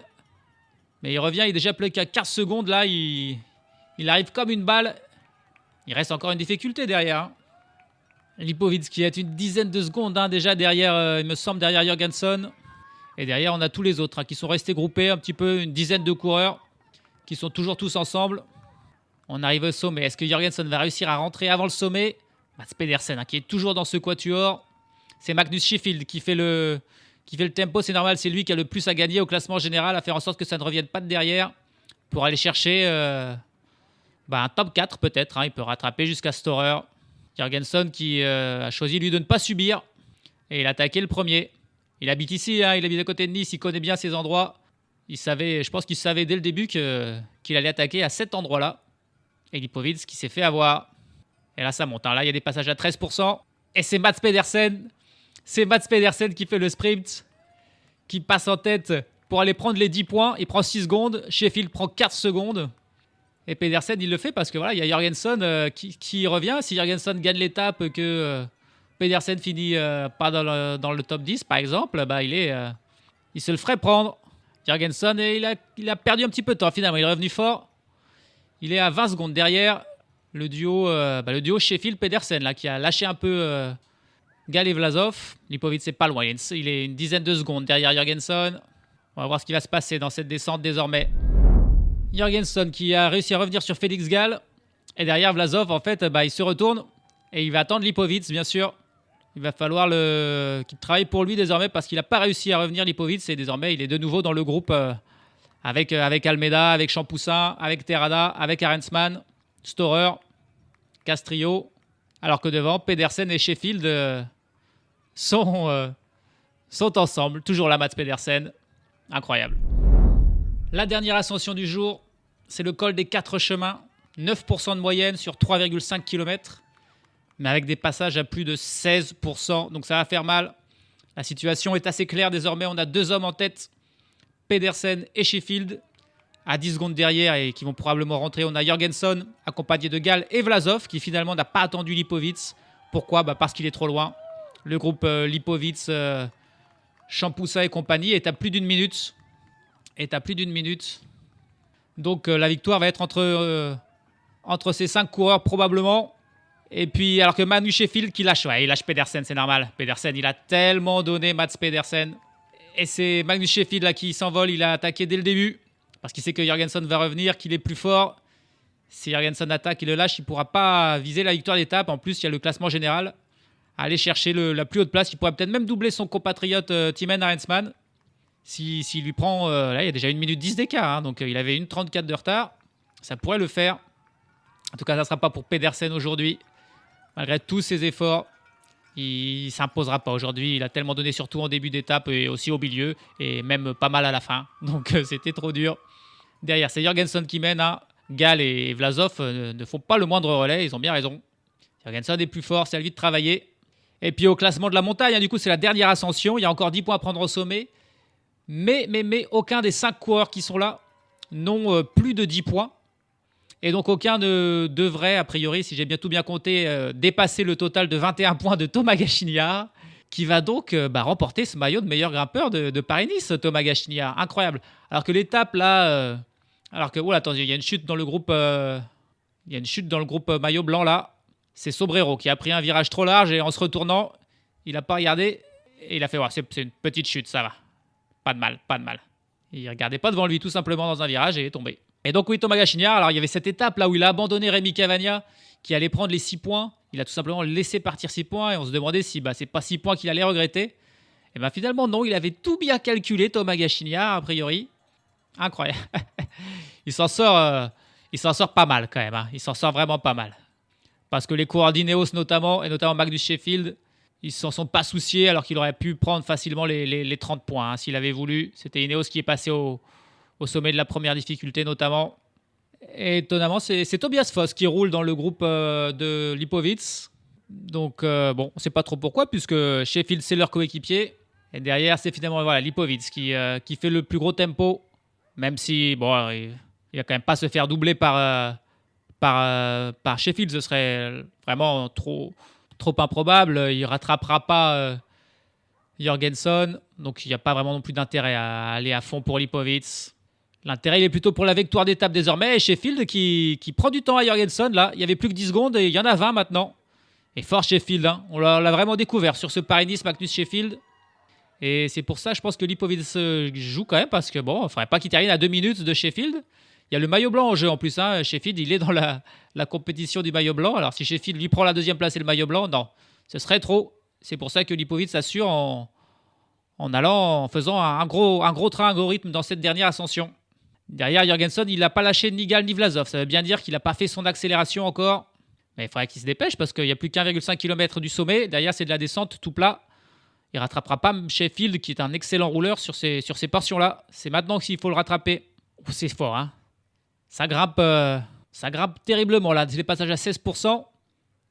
Mais il revient, il est déjà plus qu'à 15 secondes. Là, il arrive comme une balle. Il reste encore une difficulté derrière. Lipovic qui est une dizaine de secondes déjà derrière, il me semble, derrière Jorgenson. Et derrière, on a tous les autres qui sont restés groupés, un petit peu, une dizaine de coureurs qui sont toujours tous ensemble. On arrive au sommet. Est-ce que Jorgenson va réussir à rentrer avant le sommet? Mats Pedersen qui est toujours dans ce quatuor. C'est Magnus Sheffield qui fait le tempo. C'est normal, c'est lui qui a le plus à gagner au classement général, à faire en sorte que ça ne revienne pas de derrière pour aller chercher un top 4 peut-être. Il peut rattraper jusqu'à Storer. Jorgenson qui a choisi lui de ne pas subir et il a attaqué le premier. Il habite ici, il habite à côté de Nice, il connaît bien ces endroits. Je pense qu'il savait dès le début qu'il allait attaquer à cet endroit-là. Et Lipovic qui s'est fait avoir. Et là, ça monte. Là, il y a des passages à 13%. Et c'est Mats Pedersen. C'est Mats Pedersen qui fait le sprint, qui passe en tête pour aller prendre les 10 points. Il prend 6 secondes. Sheffield prend 4 secondes. Et Pedersen, il le fait parce que voilà, il y a Jorgenson qui revient. Si Jorgenson gagne l'étape, que Pedersen finit pas dans le top 10 par exemple, il se le ferait prendre. Jorgensen, et il a perdu un petit peu de temps finalement, il est revenu fort. Il est à 20 secondes derrière le duo Sheffield-Pedersen là, qui a lâché un peu Gall et Vlasov. Lipovic c'est pas loin, il est une dizaine de secondes derrière Jorgensen. On va voir ce qui va se passer dans cette descente désormais. Jorgensen qui a réussi à revenir sur Félix Gall. Et derrière Vlasov, en fait, il se retourne et il va attendre Lipovic, bien sûr. Il va falloir qu'il travaille pour lui désormais parce qu'il n'a pas réussi à revenir Lipovic. Et désormais, il est de nouveau dans le groupe avec Almeida, avec Champoussin, avec Terrada, avec Arensman, Storer, Castrillo. Alors que devant, Pedersen et Sheffield sont ensemble. Toujours la Mats Pedersen. Incroyable. La dernière ascension du jour, c'est le col des 4 chemins. 9% de moyenne sur 3,5 km, mais avec des passages à plus de 16%, donc ça va faire mal. La situation est assez claire désormais, on a 2 hommes en tête, Pedersen et Sheffield, à 10 secondes derrière et qui vont probablement rentrer. On a Jorgensen accompagné de Gall et Vlasov qui finalement n'a pas attendu Lipovic. Pourquoi ? Parce qu'il est trop loin. Le groupe Lipovic, Champoussin et compagnie est à plus d'une minute. Donc la victoire va être entre ces 5 coureurs probablement. Et puis alors que Manu Sheffield qui lâche, il lâche Pedersen, c'est normal. Pedersen, il a tellement donné, Mats Pedersen. Et c'est Magnus Sheffield là qui s'envole, il a attaqué dès le début. Parce qu'il sait que Jorgensen va revenir, qu'il est plus fort. Si Jorgensen attaque et le lâche, il ne pourra pas viser la victoire d'étape. En plus, il y a le classement général. Aller chercher la plus haute place, il pourrait peut-être même doubler son compatriote Thymen Arensman. S'il lui prend, là il y a déjà 1 minute 10 d'écart, donc il avait 1,34 de retard. Ça pourrait le faire. En tout cas, ça ne sera pas pour Pedersen aujourd'hui. Malgré tous ses efforts, il ne s'imposera pas aujourd'hui. Il a tellement donné, surtout en début d'étape et aussi au milieu, et même pas mal à la fin. Donc c'était trop dur. Derrière, c'est Jorgensen qui mène. Gall et Vlasov ne font pas le moindre relais, ils ont bien raison. Jorgensen est plus fort, c'est à lui de travailler. Et puis au classement de la montagne, du coup, c'est la dernière ascension. Il y a encore 10 points à prendre au sommet. Mais aucun des 5 coureurs qui sont là n'ont plus de 10 points. Et donc aucun ne devrait, a priori, si j'ai tout bien compté, dépasser le total de 21 points de Thomas Gachinard, qui va donc remporter ce maillot de meilleur grimpeur de Paris-Nice, Thomas Gachinard. Incroyable. Alors que l'étape là... attendez, il y a une chute dans le groupe... maillot blanc là. C'est Sobrero qui a pris un virage trop large et en se retournant, il n'a pas regardé et il a fait voir. C'est une petite chute, ça va. Pas de mal. Il ne regardait pas devant lui tout simplement dans un virage et il est tombé. Et donc oui, Thomas Gachinard, alors il y avait cette étape là où il a abandonné Rémi Cavagna qui allait prendre les 6 points. Il a tout simplement laissé partir 6 points et on se demandait si c'est pas 6 points qu'il allait regretter. Et finalement non, il avait tout bien calculé Thomas Gachinard a priori. Incroyable. Il s'en sort pas mal quand même. Il s'en sort vraiment pas mal. Parce que les coureurs d'Ineos notamment, et notamment Magnus Sheffield, ils ne s'en sont pas souciés alors qu'il aurait pu prendre facilement les 30 points s'il avait voulu. C'était Ineos qui est passé au sommet de la première difficulté notamment. Et étonnamment, c'est Tobias Foss qui roule dans le groupe de Lipovic. Donc on ne sait pas trop pourquoi puisque Sheffield c'est leur coéquipier. Et derrière c'est finalement Lipovic qui fait le plus gros tempo. Même si il va quand même pas se faire doubler par Sheffield, ce serait vraiment trop improbable. Il rattrapera pas Jorgensen, donc il n'y a pas vraiment non plus d'intérêt à aller à fond pour Lipovic. L'intérêt il est plutôt pour la victoire d'étape désormais. Et Sheffield qui prend du temps à Jorgensen là. Il y avait plus que 10 secondes et il y en a 20 maintenant. Et fort Sheffield, on l'a vraiment découvert sur ce Paris-Nice, Magnus Sheffield. Et c'est pour ça, je pense que Lipovic joue quand même parce que il ne faudrait pas qu'il termine à 2 minutes de Sheffield. Il y a le maillot blanc en jeu en plus. Sheffield, il est dans la compétition du maillot blanc. Alors si Sheffield lui prend la 2e place et le maillot blanc, non, ce serait trop. C'est pour ça que Lipovic s'assure en faisant un gros train, un gros rythme dans cette dernière ascension. Derrière Jorgensen, il n'a pas lâché ni Gall ni Vlasov. Ça veut bien dire qu'il n'a pas fait son accélération encore. Mais il faudrait qu'il se dépêche parce qu'il n'y a plus qu'1,5 km du sommet. Derrière, c'est de la descente tout plat. Il ne rattrapera pas Sheffield qui est un excellent rouleur sur ces portions-là. C'est maintenant qu'il faut le rattraper. C'est fort, hein. Ça grimpe terriblement là. C'est les passages à 16%.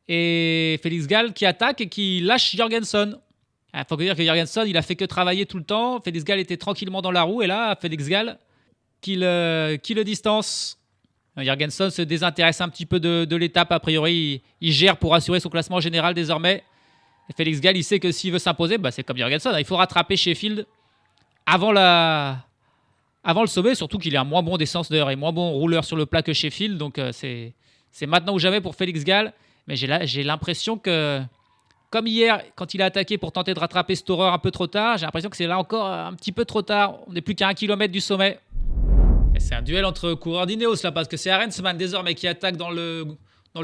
Et Félix Gall qui attaque et qui lâche Jorgensen. Il faut dire que Jorgensen, il a fait que travailler tout le temps. Félix Gall était tranquillement dans la roue. Et là, Félix Gall qui le distance. Jorgensen se désintéresse un petit peu de l'étape. A priori, il gère pour assurer son classement général désormais. Et Félix Gall, il sait que s'il veut s'imposer, c'est comme Jorgensen. Il faut rattraper Sheffield avant le sommet, surtout qu'il est un moins bon descendeur et moins bon rouleur sur le plat que Sheffield. Donc c'est maintenant ou jamais pour Félix Gall. Mais j'ai l'impression que, comme hier, quand il a attaqué pour tenter de rattraper Storer un peu trop tard, j'ai l'impression que c'est là encore un petit peu trop tard. On n'est plus qu'à 1 km du sommet. Et c'est un duel entre coureurs d'Ineos là, parce que c'est Arensman désormais qui attaque dans le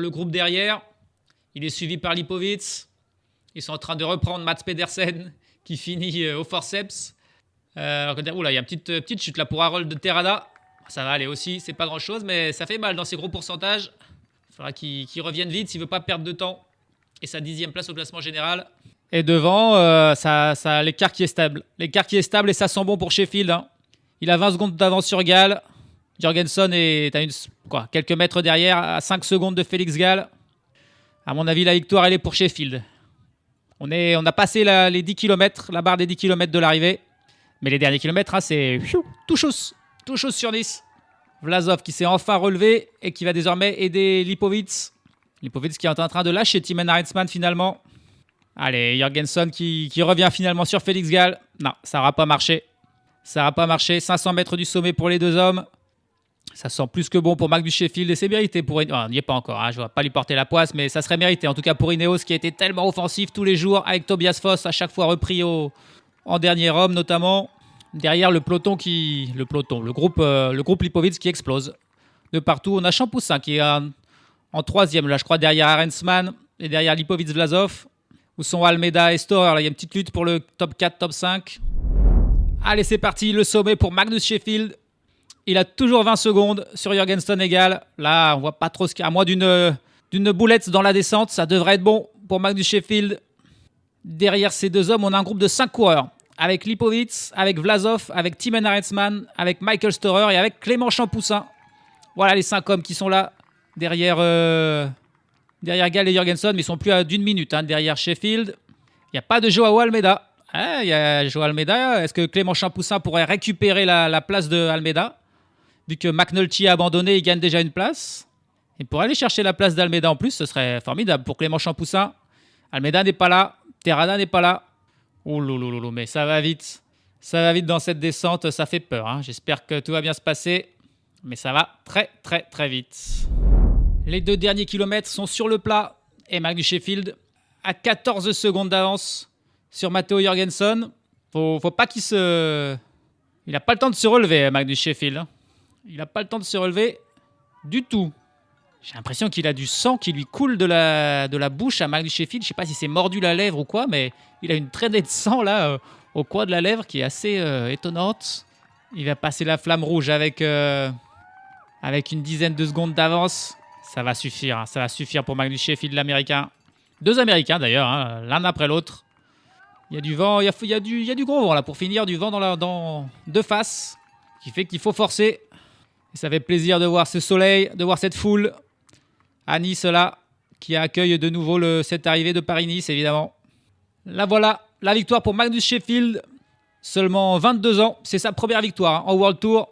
groupe derrière. Il est suivi par Lipovic. Ils sont en train de reprendre Mats Pedersen qui finit au forceps. Oula, il y a une petite chute là pour Harold de Terrada. Ça va aller aussi, c'est pas grand chose, mais ça fait mal dans ces gros pourcentages. Il faudra qu'il revienne vite s'il veut pas perdre de temps. Et sa 10e place au classement général. Et devant, ça l'écart qui est stable. L'écart qui est stable et ça sent bon pour Sheffield. Hein. Il a 20 secondes d'avance sur Gall. Jorgensen est à quelques mètres derrière, à 5 secondes de Félix Gall. À mon avis, la victoire, elle est pour Sheffield. On a passé les 10 km, la barre des 10 km de l'arrivée. Mais les derniers kilomètres, c'est tout chose sur 10. Vlasov qui s'est enfin relevé et qui va désormais aider Lipovic. Lipovic qui est en train de lâcher Thymen Arensman finalement. Allez, Jorgensen qui revient finalement sur Félix Gall. Non, ça n'aura pas marché. 500 mètres du sommet pour les deux hommes. Ça sent plus que bon pour Magnus Sheffield et c'est mérité pour Ineos. On n'y est pas encore, je ne vais pas lui porter la poisse, mais ça serait mérité. En tout cas pour Ineos qui a été tellement offensif tous les jours avec Tobias Foss à chaque fois repris en dernier homme notamment. Derrière le groupe Lipovic qui explose. De partout, on a Champoussin qui est en troisième, là je crois derrière Arensman et derrière Lipovic Vlasov. Où sont Almeida et Storer. Là il y a une petite lutte pour le top 4, top 5. Allez c'est parti, le sommet pour Magnus Sheffield. Il a toujours 20 secondes sur Jorgensen et Gall. Là, on voit pas trop ce qu'il y a. À moins d'une boulette dans la descente, ça devrait être bon pour Magnus Sheffield. Derrière ces deux hommes, on a un groupe de 5 coureurs. Avec Lipovic, avec Vlasov, avec Thymen Arensman, avec Michael Storer et avec Clément Champoussin. Voilà les 5 hommes qui sont là derrière Gall et Jorgensen, mais ils sont plus à d'une minute derrière Sheffield. Il n'y a pas de Joao Almeida. Il y a Joao Almeida. Est-ce que Clément Champoussin pourrait récupérer la place de Almeida ? Vu que McNulty a abandonné, il gagne déjà une place. Et pour aller chercher la place d'Almeida en plus, ce serait formidable pour Clément Champoussin. Almeida n'est pas là. Terrada n'est pas là. Oh lolo, mais ça va vite. Ça va vite dans cette descente, ça fait peur. J'espère que tout va bien se passer. Mais ça va très très très vite. Les 2 derniers kilomètres sont sur le plat. Et Magnus Sheffield a 14 secondes d'avance sur Matteo Jorgensen. Faut pas qu'il se... Il n'a pas le temps de se relever, Magnus Sheffield. Il n'a pas le temps de se relever du tout. J'ai l'impression qu'il a du sang qui lui coule de la bouche à Magnus Sheffield. Je ne sais pas si c'est mordu la lèvre ou quoi, mais il a une traînée de sang là au coin de la lèvre qui est assez étonnante. Il va passer la flamme rouge avec une dizaine de secondes d'avance. Ça va suffire, ça va suffire pour Magnus Sheffield, l'Américain. 2 Américains d'ailleurs, l'un après l'autre. Il y a du vent, il y a du gros vent là pour finir, du vent de face, qui fait qu'il faut forcer. Et ça fait plaisir de voir ce soleil, de voir cette foule à Nice là, qui accueille de nouveau cette arrivée de Paris-Nice évidemment. Là voilà, la victoire pour Magnus Sheffield, seulement 22 ans, c'est sa première victoire en World Tour.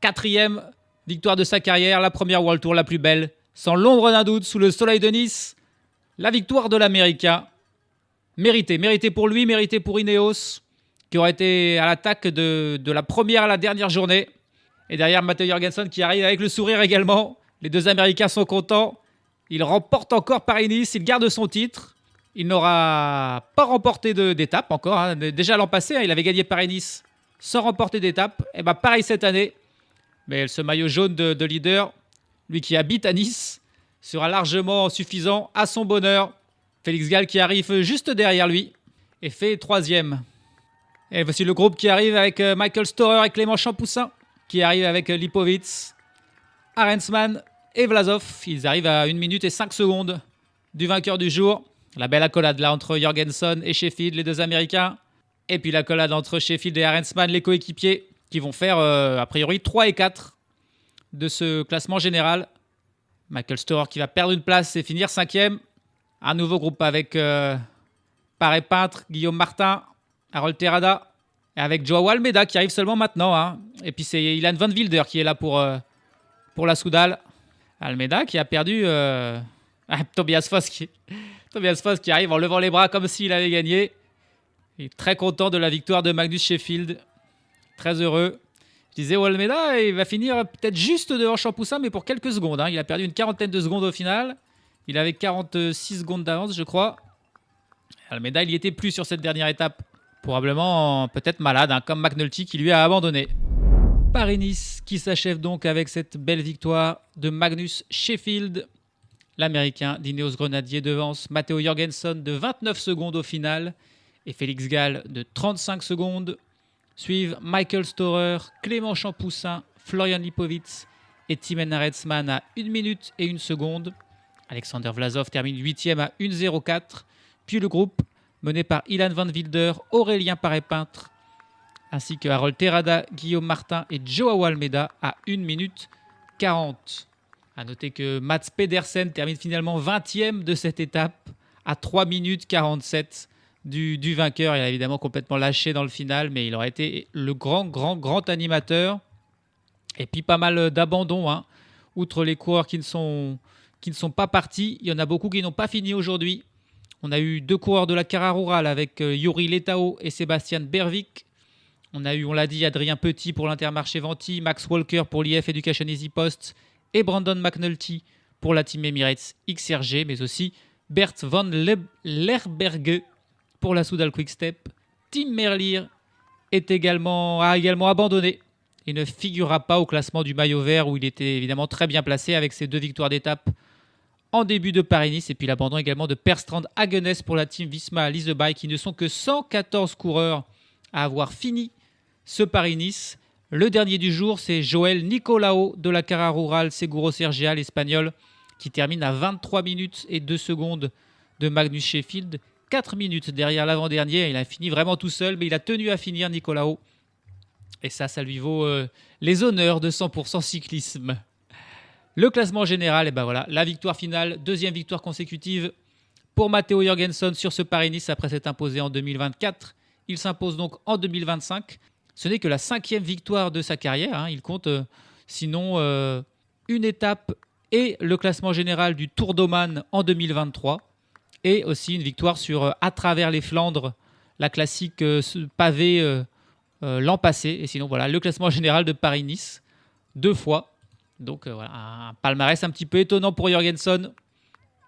4e victoire de sa carrière, la première World Tour la plus belle, sans l'ombre d'un doute, sous le soleil de Nice. La victoire de l'Américain, méritée pour lui, méritée pour Ineos, qui aurait été à l'attaque de la première à la dernière journée. Et derrière Matteo Jorgensen qui arrive avec le sourire également. Les 2 Américains sont contents. Il remporte encore Paris-Nice, il garde son titre. Il n'aura pas remporté d'étape encore. Déjà l'an passé, il avait gagné Paris-Nice sans remporter d'étape. Et pareil cette année. Mais ce maillot jaune de leader, lui qui habite à Nice, sera largement suffisant à son bonheur. Félix Gall qui arrive juste derrière lui et fait 3e. Et voici le groupe qui arrive avec Michael Storer et Clément Champoussin, qui arrive avec Lipovic, Arensman et Vlasov. Ils arrivent à 1 minute et 5 secondes du vainqueur du jour. La belle accolade là entre Jorgensen et Sheffield, les 2 Américains. Et puis l'accolade entre Sheffield et Arensman, les coéquipiers, qui vont faire a priori 3 et 4 de ce classement général. Michael Storer qui va perdre une place et finir 5e. Un nouveau groupe avec Paré Peintre, Guillaume Martin, Harold Terrada. Et avec Joao Almeida qui arrive seulement maintenant. Et puis c'est Ilan Van Wilder qui est là pour la Soudal. Almeida qui a perdu... Tobias Tobias Foss qui arrive en levant les bras comme s'il avait gagné. Il est très content de la victoire de Magnus Sheffield. Très heureux. Je disais, Almeida, il va finir peut-être juste devant Champoussin, mais pour quelques secondes. Il a perdu une quarantaine de secondes au final. Il avait 46 secondes d'avance, je crois. Almeida, il n'y était plus sur cette dernière étape. Probablement peut-être malade, comme McNulty qui lui a abandonné. Paris-Nice qui s'achève donc avec cette belle victoire de Magnus Sheffield. L'Américain d'Ineos Grenadier devance Matteo Jorgensen de 29 secondes au final et Félix Gall de 35 secondes. Suivent Michael Storer, Clément Champoussin, Florian Lipowitz et Timen Arensman à 1 minute et 1 seconde. Alexander Vlasov termine 8e à 1,04. Puis le groupe, mené par Ilan Van Wilder, Aurélien Paré-Peintre, ainsi que Harold Terrada, Guillaume Martin et Joao Almeida à 1 minute 40. A noter que Mats Pedersen termine finalement 20e de cette étape à 3 minutes 47 du vainqueur. Il a évidemment complètement lâché dans le final, mais il aurait été le grand animateur. Et puis pas mal d'abandons. Outre les coureurs qui ne sont pas partis, il y en a beaucoup qui n'ont pas fini aujourd'hui. On a eu 2 coureurs de la Cara Rural avec Yuri Letao et Sébastien Berwick. On a eu, on l'a dit, Adrien Petit pour l'Intermarché Venti, Max Walker pour l'IF Education Easy Post et Brandon McNulty pour la Team Emirates XRG, mais aussi Bert van Lerberge pour la Soudal Quick-Step. Tim Merlier a également abandonné et ne figurera pas au classement du maillot vert où il était évidemment très bien placé avec ses 2 victoires d'étape en début de Paris-Nice, et puis l'abandon également de Per Strand Hagenes pour la Team Visma Leasebike, qui ne sont que 114 coureurs à avoir fini ce Paris-Nice. Le dernier du jour, c'est Joël Nicolao de la Cara Rural Seguro Sergia, l'Espagnol, qui termine à 23 minutes et 2 secondes de Magnus Sheffield. 4 minutes derrière l'avant-dernier. Il a fini vraiment tout seul, mais il a tenu à finir, Nicolao. Et ça lui vaut les honneurs de 100% cyclisme. Le classement général, et ben voilà, la victoire finale, 2e victoire consécutive pour Matteo Jorgensen sur ce Paris-Nice après s'être imposé en 2024. Il s'impose donc en 2025. Ce n'est que la 5e victoire de sa carrière. Il compte sinon une étape et le classement général du Tour d'Oman en 2023. Et aussi une victoire sur À travers les Flandres, la classique pavée l'an passé. Et sinon, voilà, le classement général de Paris-Nice, 2 fois. Donc voilà, un palmarès un petit peu étonnant pour Jorgensen,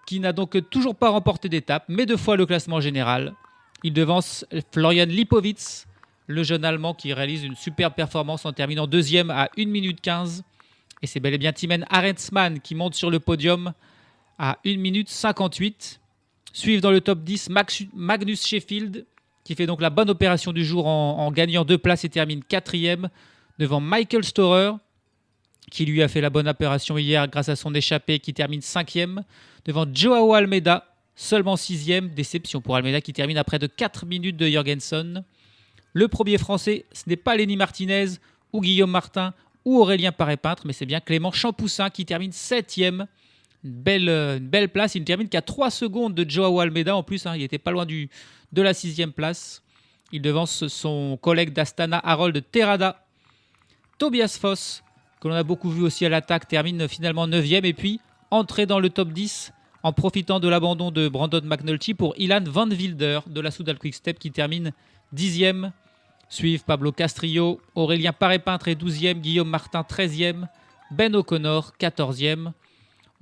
qui n'a donc toujours pas remporté d'étape, mais 2 fois le classement général. Il devance Florian Lipowitz, le jeune Allemand qui réalise une superbe performance en terminant 2e à 1 minute 15. Et c'est bel et bien Timen Arensman qui monte sur le podium à 1 minute 58. Suivent dans le top 10 Magnus Sheffield, qui fait donc la bonne opération du jour en gagnant 2 places et termine 4e, devant Michael Storer, qui lui a fait la bonne opération hier grâce à son échappée, qui termine 5e, devant Joao Almeida, seulement 6e, déception pour Almeida qui termine à près de 4 minutes de Jorgensen. Le premier français, ce n'est pas Lenny Martinez ou Guillaume Martin ou Aurélien Paré-Peintre, mais c'est bien Clément Champoussin qui termine 7e. Une belle place, il ne termine qu'à 3 secondes de Joao Almeida en plus, il n'était pas loin de la 6e place. Il devance son collègue d'Astana, Harold Terrada. Tobias Foss, que l'on a beaucoup vu aussi à l'attaque, termine finalement 9e. Et puis, entrée dans le top 10 en profitant de l'abandon de Brandon McNulty pour Ilan Van Wilder de la Soudal Quick-Step qui termine 10e. Suivent Pablo Castrillo, Aurélien Paré-Peintre est 12e, Guillaume Martin 13e, Ben O'Connor 14e.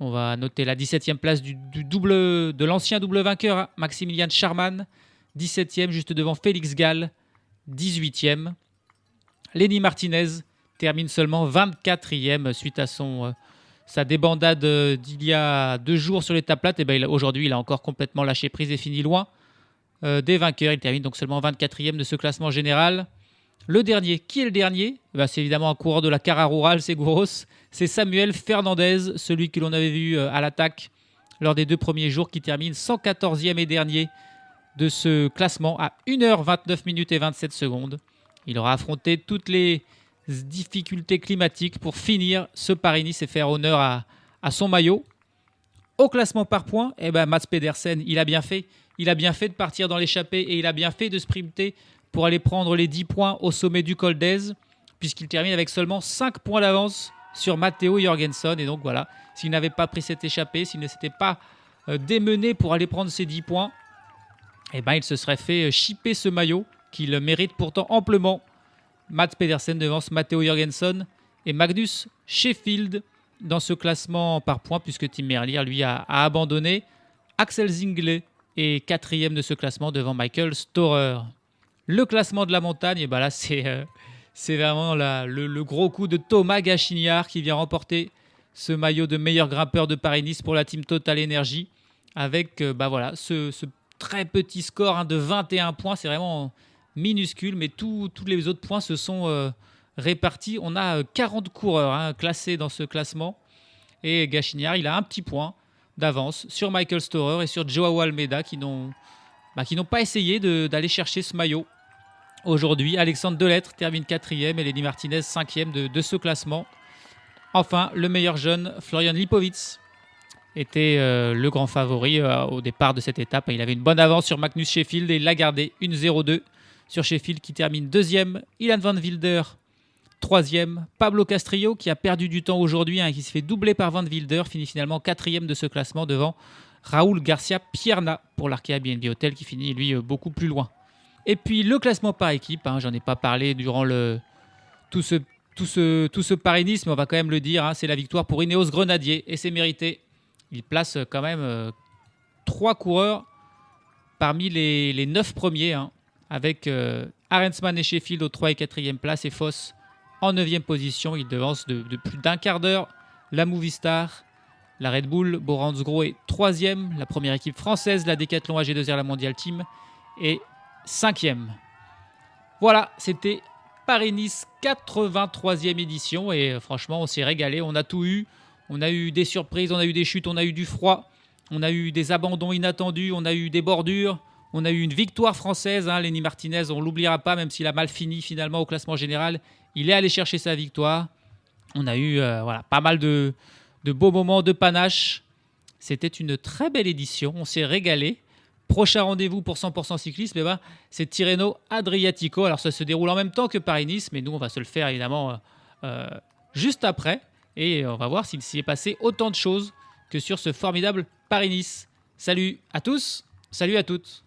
On va noter la 17e place de l'ancien double vainqueur, Maximilian Charman, 17e, juste devant Félix Gall, 18e. Lenny Martinez termine seulement 24e suite à sa débandade d'il y a 2 jours sur l'étape plate. Et aujourd'hui, il a encore complètement lâché prise et fini loin des vainqueurs. Il termine donc seulement 24e de ce classement général. Le dernier, qui est le dernier ? C'est évidemment un coureur de la Cara Rural Seguros. C'est Samuel Fernandez, celui que l'on avait vu à l'attaque lors des 2 premiers jours, qui termine 114e et dernier de ce classement à 1h29 minutes et 27 secondes. Il aura affronté toutes les difficultés climatiques pour finir ce Paris-Nice et faire honneur à son maillot. Au classement par points, Mats Pedersen, il a bien fait. Il a bien fait de partir dans l'échappée et il a bien fait de sprinter pour aller prendre les 10 points au sommet du Col d'Èze, puisqu'il termine avec seulement 5 points d'avance sur Matteo Jorgensen. Et donc voilà, s'il n'avait pas pris cette échappée, s'il ne s'était pas démené pour aller prendre ses 10 points, eh ben, il se serait fait chipper ce maillot qu'il mérite pourtant amplement. Mats Pedersen devance Matteo Jorgensen et Magnus Sheffield dans ce classement par points, puisque Tim Merlier, lui, a abandonné. Axel Zinglet est 4e de ce classement devant Michael Storer. Le classement de la montagne, et ben là, c'est vraiment le gros coup de Thomas Gachignard qui vient remporter ce maillot de meilleur grimpeur de Paris-Nice pour la team Total Energy avec ce très petit score de 21 points. C'est vraiment minuscule, mais tous les autres points se sont répartis. On a 40 coureurs classés dans ce classement et Gachignard, il a un petit point d'avance sur Michael Storer et sur Joao Almeida qui n'ont pas essayé d'aller chercher ce maillot. Aujourd'hui, Alexandre Delettre termine 4e et Lenny Martinez 5e de ce classement. Enfin, le meilleur jeune, Florian Lipovitz, était le grand favori au départ de cette étape. Il avait une bonne avance sur Magnus Sheffield et il l'a gardé, une 0-2 sur Sheffield qui termine 2e. Ilan Van Wilder, 3e. Pablo Castrillo qui a perdu du temps aujourd'hui, qui se fait doubler par Van Wilder, finit finalement 4e de ce classement devant Raúl Garcia Pierna pour l'Arkea BNB Hotel qui finit lui beaucoup plus loin. Et puis le classement par équipe, j'en ai pas parlé durant tout ce Paris-Nice, mais on va quand même le dire, c'est la victoire pour Ineos Grenadier et c'est mérité. Il place quand même 3 coureurs parmi les 9 premiers, avec Arensman et Sheffield aux 3 et 4e place et Foss en 9e position. Il devance de plus d'un quart d'heure la Movistar, la Red Bull. Boransgro est 3e, la première équipe française, la Decathlon AG2R, la Mondial Team, est 5e. Voilà, c'était Paris-Nice 83e édition et franchement on s'est régalé, on a tout eu. On a eu des surprises, on a eu des chutes, on a eu du froid, on a eu des abandons inattendus, on a eu des bordures, on a eu une victoire française. Lenny Martinez, on ne l'oubliera pas, même s'il a mal fini finalement au classement général. Il est allé chercher sa victoire. On a eu pas mal de beaux moments de panache. C'était une très belle édition, on s'est régalé. Prochain rendez-vous pour 100% cyclisme, c'est Tirreno Adriatico. Alors ça se déroule en même temps que Paris-Nice, mais nous on va se le faire évidemment juste après. Et on va voir s'il s'y est passé autant de choses que sur ce formidable Paris-Nice. Salut à tous, salut à toutes.